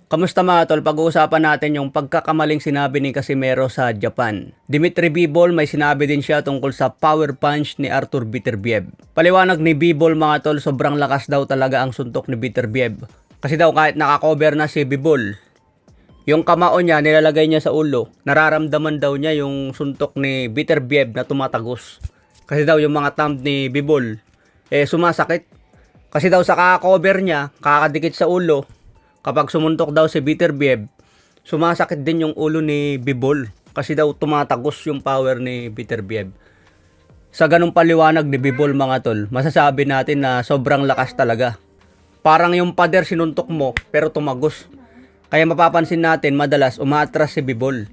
Kamusta mga tol? Pag-uusapan natin yung pagkakamaling sinabi ni Casimero sa Japan. Dimitri Bivol may sinabi din siya tungkol sa power punch ni Artur Beterbiev. Paliwanag ni Bivol mga tol, sobrang lakas daw talaga ang suntok ni Beterbiev. Kasi daw kahit nakakover na si Bivol, yung kamao niya nilalagay niya sa ulo, nararamdaman daw niya yung suntok ni Beterbiev na tumatagos. Kasi daw yung mga thumb ni Bivol sumasakit. Kasi daw sa kaka-cover niya, kakadikit sa ulo, kapag sumuntok daw si Beterbiev, sumasakit din yung ulo ni Bivol. Kasi daw tumatagos yung power ni Beterbiev. Sa ganung paliwanag ni Bivol mga tol, masasabi natin na sobrang lakas talaga. Parang yung pader sinuntok mo pero tumagos. Kaya mapapansin natin madalas umaatras si Bivol.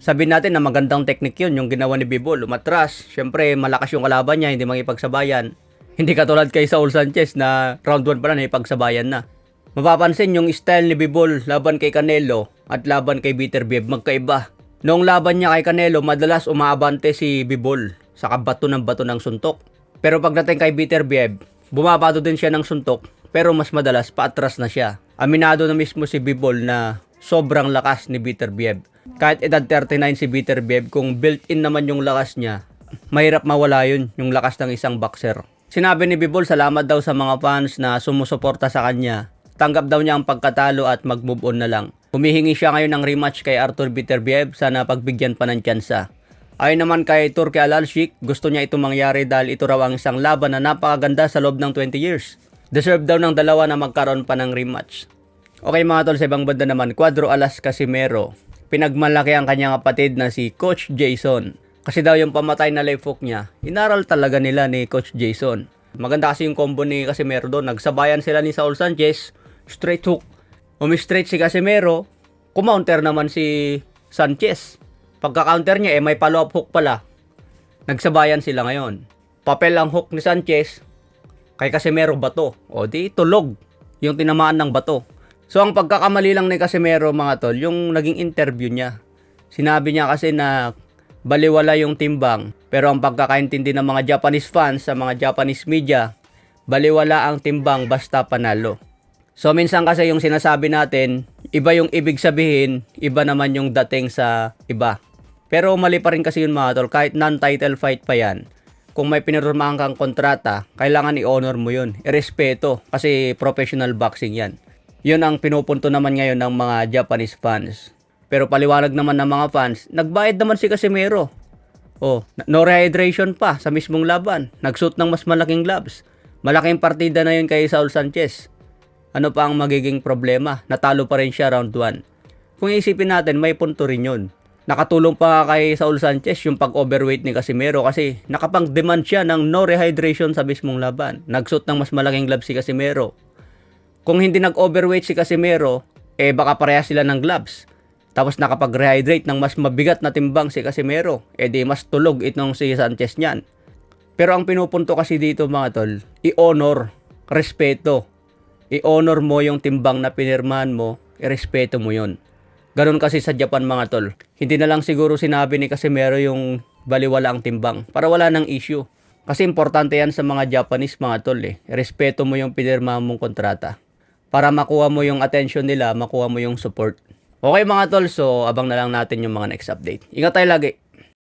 Sabihin natin na magandang technique yun yung ginawa ni Bivol. Umatras, syempre malakas yung kalaban niya, hindi makipagsabayan. Hindi katulad kay Saul Sanchez na round 1 pa lang nakipagsabayan na. Mapapansin yung style ni Bivol laban kay Canelo at laban kay Beterbiev magkaiba. Noong laban niya kay Canelo, madalas umaabante si Bivol sa bato ng suntok. Pero pagdating kay Beterbiev, bumabato din siya ng suntok pero mas madalas paatras na siya. Aminado na mismo si Bivol na sobrang lakas ni Beterbiev. Kahit edad 39 si Beterbiev, kung built-in naman yung lakas niya, mahirap mawala yun, yung lakas ng isang boxer. Sinabi ni Bivol salamat daw sa mga fans na sumusuporta sa kanya. Tanggap daw niya ang pagkatalo at mag-move on na lang. Humihingi siya ngayon ng rematch kay Artur Beterbiev, sana pagbigyan pa ng tsansa. Ayon naman kay Turki Alalshik, gusto niya ito mangyari dahil ito raw ang isang laban na napakaganda sa loob ng 20 years. Deserve daw ng dalawa na magkaroon pa ng rematch. Okay mga tol, sa ibang banda naman, Cuadro Alas Casimero. Pinagmalaki ang kanyang kapatid na si Coach Jason. Kasi daw yung pamatay na left hook niya, inaral talaga nila ni Coach Jason. Maganda kasi yung combo ni Casimero doon. Nagsabayan sila ni Saul Sanchez, straight hook. Umi-straight si Casimero, kumounter naman si Sanchez. Pagka-counter niya may follow-up hook pala. Nagsabayan sila ngayon. Papel ang hook ni Sanchez, kay Casimero bato. O di tulog yung tinamaan ng bato. So ang pagkakamali lang ni Casimero mga tol, yung naging interview niya. Sinabi niya kasi na baliwala yung timbang. Pero ang pagkakaintindi ng mga Japanese fans sa mga Japanese media, baliwala ang timbang basta panalo. So minsan kasi yung sinasabi natin, iba yung ibig sabihin, iba naman yung dating sa iba. Pero mali pa rin kasi yun mga tol, kahit non-title fight pa yan. Kung may pinirmahan kang kontrata, kailangan i-honor mo yun. Irespeto kasi professional boxing yan. Yun ang pinupunto naman ngayon ng mga Japanese fans. Pero paliwanag naman ng mga fans, nagbayad naman si Casimero. No rehydration pa sa mismong laban. Nagsuot ng mas malaking gloves. Malaking partida na yun kay Saul Sanchez. Ano pa ang magiging problema? Natalo pa rin siya round 1. Kung isipin natin, may punto rin yun. Nakatulong pa kay Saul Sanchez yung pag-overweight ni Casimero kasi nakapang-demand siya ng no rehydration sa mismong laban. Nagsuot ng mas malaking gloves si Casimero. Kung hindi nag-overweight si Casimero, baka parehas sila ng gloves. Tapos nakapag-rehydrate ng mas mabigat na timbang si Casimero, di mas tulog itong si Sanchez niyan. Pero ang pinupunto kasi dito mga tol, i-honor, respeto. I-honor mo yung timbang na pinirmahan mo, i-respeto mo yun. Ganon kasi sa Japan mga tol. Hindi na lang siguro sinabi ni Casimero yung baliwala ang timbang para wala ng issue. Kasi importante yan sa mga Japanese mga tol I-respeto mo yung pinirmahan mong kontrata. Para makuha mo yung attention nila, makuha mo yung support. Okay mga tol, so abang na lang natin yung mga next update. Ingat tayo lagi.